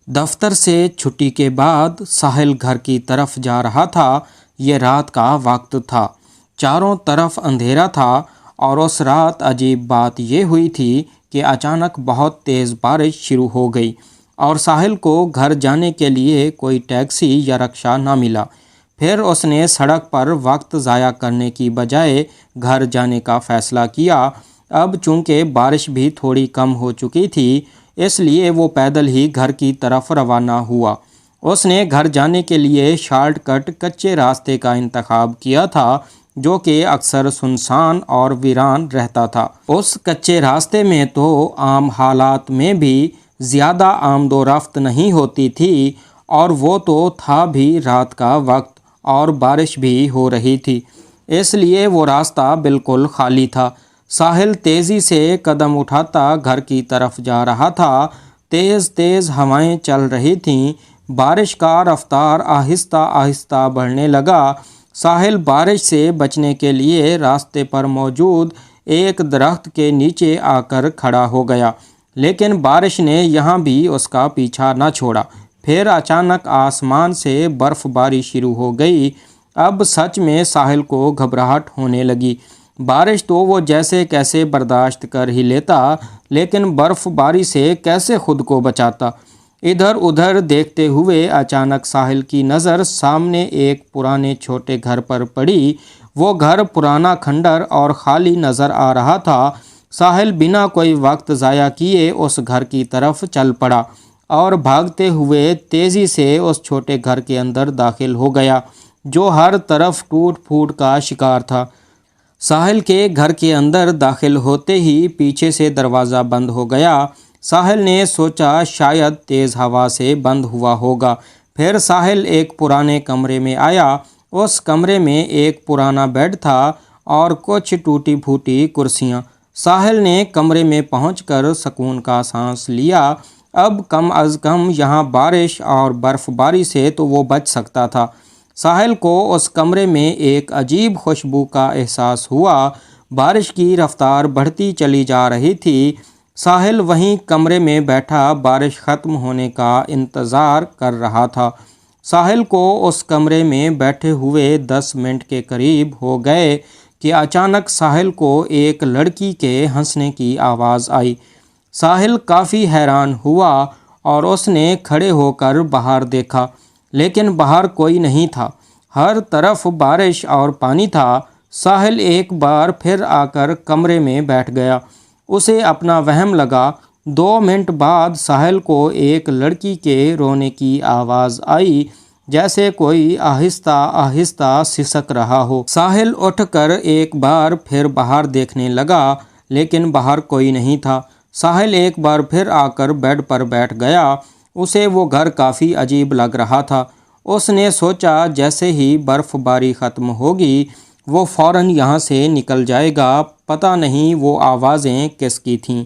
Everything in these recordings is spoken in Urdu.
دفتر سے چھٹی کے بعد ساحل گھر کی طرف جا رہا تھا۔ یہ رات کا وقت تھا، چاروں طرف اندھیرا تھا، اور اس رات عجیب بات یہ ہوئی تھی کہ اچانک بہت تیز بارش شروع ہو گئی اور ساحل کو گھر جانے کے لیے کوئی ٹیکسی یا رکشہ نہ ملا۔ پھر اس نے سڑک پر وقت ضائع کرنے کی بجائے گھر جانے کا فیصلہ کیا۔ اب چونکہ بارش بھی تھوڑی کم ہو چکی تھی، اس لیے وہ پیدل ہی گھر کی طرف روانہ ہوا۔ اس نے گھر جانے کے لیے شارٹ کٹ کچے راستے کا انتخاب کیا تھا، جو کہ اکثر سنسان اور ویران رہتا تھا۔ اس کچے راستے میں تو عام حالات میں بھی زیادہ آمد و رفت نہیں ہوتی تھی، اور وہ تو تھا بھی رات کا وقت اور بارش بھی ہو رہی تھی، اس لیے وہ راستہ بالکل خالی تھا۔ ساحل تیزی سے قدم اٹھاتا گھر کی طرف جا رہا تھا۔ تیز تیز ہوائیں چل رہی تھیں، بارش کا رفتار آہستہ آہستہ بڑھنے لگا۔ ساحل بارش سے بچنے کے لیے راستے پر موجود ایک درخت کے نیچے آ کر کھڑا ہو گیا، لیکن بارش نے یہاں بھی اس کا پیچھا نہ چھوڑا۔ پھر اچانک آسمان سے برف باری شروع ہو گئی۔ اب سچ میں ساحل کو گھبراہٹ ہونے لگی۔ بارش تو وہ جیسے کیسے برداشت کر ہی لیتا، لیکن برف باری سے کیسے خود کو بچاتا؟ ادھر ادھر دیکھتے ہوئے اچانک ساحل کی نظر سامنے ایک پرانے چھوٹے گھر پر پڑی۔ وہ گھر پرانا، کھنڈر اور خالی نظر آ رہا تھا۔ ساحل بنا کوئی وقت ضائع کیے اس گھر کی طرف چل پڑا اور بھاگتے ہوئے تیزی سے اس چھوٹے گھر کے اندر داخل ہو گیا، جو ہر طرف ٹوٹ پھوٹ کا شکار تھا۔ ساحل کے گھر کے اندر داخل ہوتے ہی پیچھے سے دروازہ بند ہو گیا۔ ساحل نے سوچا شاید تیز ہوا سے بند ہوا ہوگا۔ پھر ساحل ایک پرانے کمرے میں آیا۔ اس کمرے میں ایک پرانا بیڈ تھا اور کچھ ٹوٹی پھوٹی کرسیاں۔ ساحل نے کمرے میں پہنچ کر سکون کا سانس لیا۔ اب کم از کم یہاں بارش اور برف باری سے تو وہ بچ سکتا تھا۔ ساحل کو اس کمرے میں ایک عجیب خوشبو کا احساس ہوا۔ بارش کی رفتار بڑھتی چلی جا رہی تھی۔ ساحل وہیں کمرے میں بیٹھا بارش ختم ہونے کا انتظار کر رہا تھا۔ ساحل کو اس کمرے میں بیٹھے ہوئے 10 منٹ کے قریب ہو گئے کہ اچانک ساحل کو ایک لڑکی کے ہنسنے کی آواز آئی۔ ساحل کافی حیران ہوا اور اس نے کھڑے ہو کر باہر دیکھا، لیکن باہر کوئی نہیں تھا۔ ہر طرف بارش اور پانی تھا۔ ساحل ایک بار پھر آ کر کمرے میں بیٹھ گیا۔ اسے اپنا وہم لگا۔ 2 منٹ بعد ساحل کو ایک لڑکی کے رونے کی آواز آئی، جیسے کوئی آہستہ آہستہ سسک رہا ہو۔ ساحل اٹھ کر ایک بار پھر باہر دیکھنے لگا، لیکن باہر کوئی نہیں تھا۔ ساحل ایک بار پھر آ کر بیڈ پر بیٹھ گیا۔ اسے وہ گھر کافی عجیب لگ رہا تھا۔ اس نے سوچا جیسے ہی برف باری ختم ہوگی وہ فوراً یہاں سے نکل جائے گا۔ پتہ نہیں وہ آوازیں کس کی تھیں۔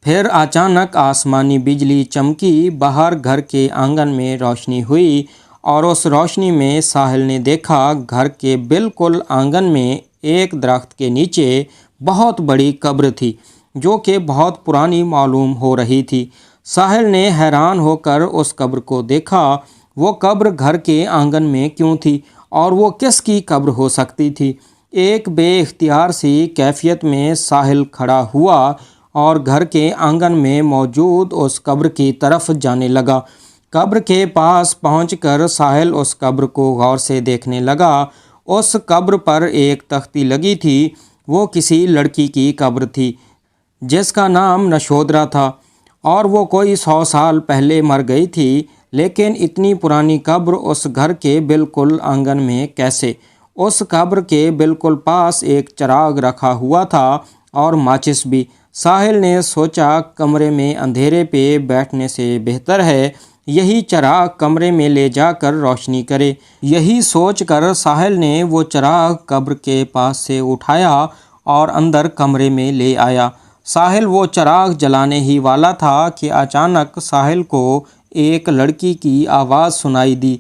پھر اچانک آسمانی بجلی چمکی، باہر گھر کے آنگن میں روشنی ہوئی، اور اس روشنی میں ساحل نے دیکھا گھر کے بالکل آنگن میں ایک درخت کے نیچے بہت بڑی قبر تھی، جو کہ بہت پرانی معلوم ہو رہی تھی۔ ساحل نے حیران ہو کر اس قبر کو دیکھا۔ وہ قبر گھر کے آنگن میں کیوں تھی، اور وہ کس کی قبر ہو سکتی تھی؟ ایک بے اختیار سی کیفیت میں ساحل کھڑا ہوا اور گھر کے آنگن میں موجود اس قبر کی طرف جانے لگا۔ قبر کے پاس پہنچ کر ساحل اس قبر کو غور سے دیکھنے لگا۔ اس قبر پر ایک تختی لگی تھی۔ وہ کسی لڑکی کی قبر تھی جس کا نام نشودرا تھا، اور وہ کوئی 100 سال پہلے مر گئی تھی۔ لیکن اتنی پرانی قبر اس گھر کے بالکل آنگن میں کیسے؟ اس قبر کے بالکل پاس ایک چراغ رکھا ہوا تھا اور ماچس بھی۔ ساحل نے سوچا کمرے میں اندھیرے پہ بیٹھنے سے بہتر ہے یہی چراغ کمرے میں لے جا کر روشنی کرے۔ یہی سوچ کر ساحل نے وہ چراغ قبر کے پاس سے اٹھایا اور اندر کمرے میں لے آیا۔ ساحل وہ چراغ جلانے ہی والا تھا کہ اچانک ساحل کو ایک لڑکی کی آواز سنائی دی۔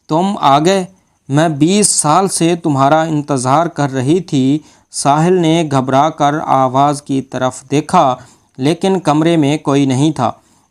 تم آ گئے، میں 20 سال سے تمہارا انتظار کر رہی تھی۔ ساحل نے گھبرا کر آواز کی طرف دیکھا، لیکن کمرے میں کوئی نہیں تھا۔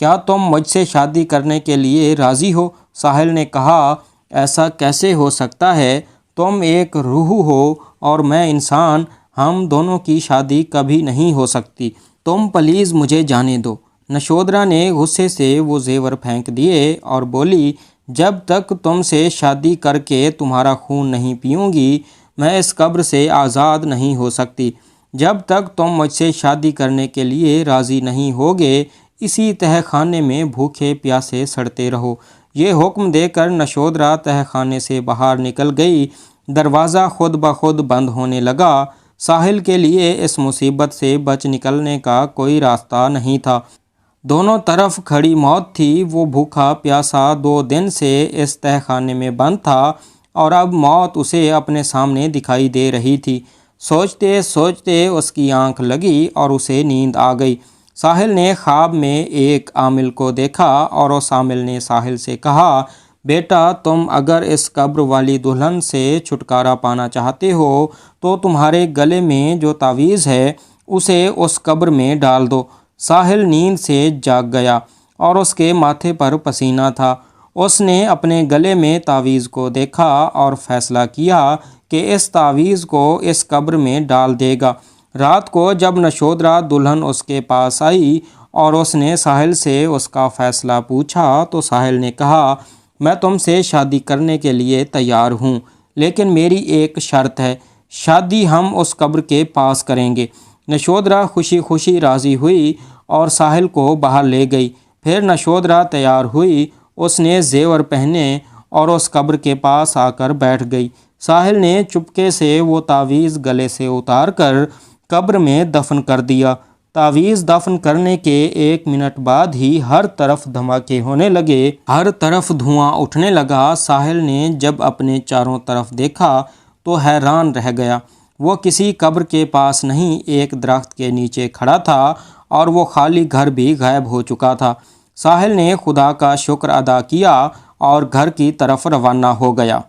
کیا تم مجھ سے شادی کرنے کے لیے راضی ہو؟ ساحل نے کہا، ایسا کیسے ہو سکتا ہے؟ تم ایک روح ہو اور میں انسان، ہم دونوں کی شادی کبھی نہیں ہو سکتی۔ تم پلیز مجھے جانے دو۔ نشودرا نے غصے سے وہ زیور پھینک دیے اور بولی، جب تک تم سے شادی کر کے تمہارا خون نہیں پیوں گی، میں اس قبر سے آزاد نہیں ہو سکتی۔ جب تک تم مجھ سے شادی کرنے کے لیے راضی نہیں ہوگے، اسی تہہ خانے میں بھوکے پیاسے سڑتے رہو۔ یہ حکم دے کر نشودرا تہہ خانے سے باہر نکل گئی۔ دروازہ خود بخود بند ہونے لگا۔ ساحل کے لیے اس مصیبت سے بچ نکلنے کا کوئی راستہ نہیں تھا۔ دونوں طرف کھڑی موت تھی۔ وہ بھوکا پیاسا 2 دن سے اس تہہ خانے میں بند تھا اور اب موت اسے اپنے سامنے دکھائی دے رہی تھی۔ سوچتے سوچتے اس کی آنکھ لگی اور اسے نیند آ گئی۔ ساحل نے خواب میں ایک عامل کو دیکھا اور اس عامل نے ساحل سے کہا، بیٹا، تم اگر اس قبر والی دلہن سے چھٹکارا پانا چاہتے ہو تو تمہارے گلے میں جو تعویذ ہے اسے اس قبر میں ڈال دو۔ ساحل نیند سے جاگ گیا اور اس کے ماتھے پر پسینہ تھا۔ اس نے اپنے گلے میں تعویذ کو دیکھا اور فیصلہ کیا کہ اس تعویذ کو اس قبر میں ڈال دے گا۔ رات کو جب نشودرا دلہن اس کے پاس آئی اور اس نے ساحل سے اس کا فیصلہ پوچھا تو ساحل نے کہا، میں تم سے شادی کرنے کے لیے تیار ہوں، لیکن میری ایک شرط ہے، شادی ہم اس قبر کے پاس کریں گے۔ نشودرا خوشی خوشی راضی ہوئی اور ساحل کو باہر لے گئی۔ پھر نشودرا تیار ہوئی، اس نے زیور پہنے اور اس قبر کے پاس آ کر بیٹھ گئی۔ ساحل نے چپکے سے وہ تعویذ گلے سے اتار کر قبر میں دفن کر دیا۔ تعویذ دفن کرنے کے 1 منٹ بعد ہی ہر طرف دھماکے ہونے لگے، ہر طرف دھواں اٹھنے لگا۔ ساحل نے جب اپنے چاروں طرف دیکھا تو حیران رہ گیا۔ وہ کسی قبر کے پاس نہیں، ایک درخت کے نیچے کھڑا تھا اور وہ خالی گھر بھی غائب ہو چکا تھا۔ ساحل نے خدا کا شکر ادا کیا اور گھر کی طرف روانہ ہو گیا۔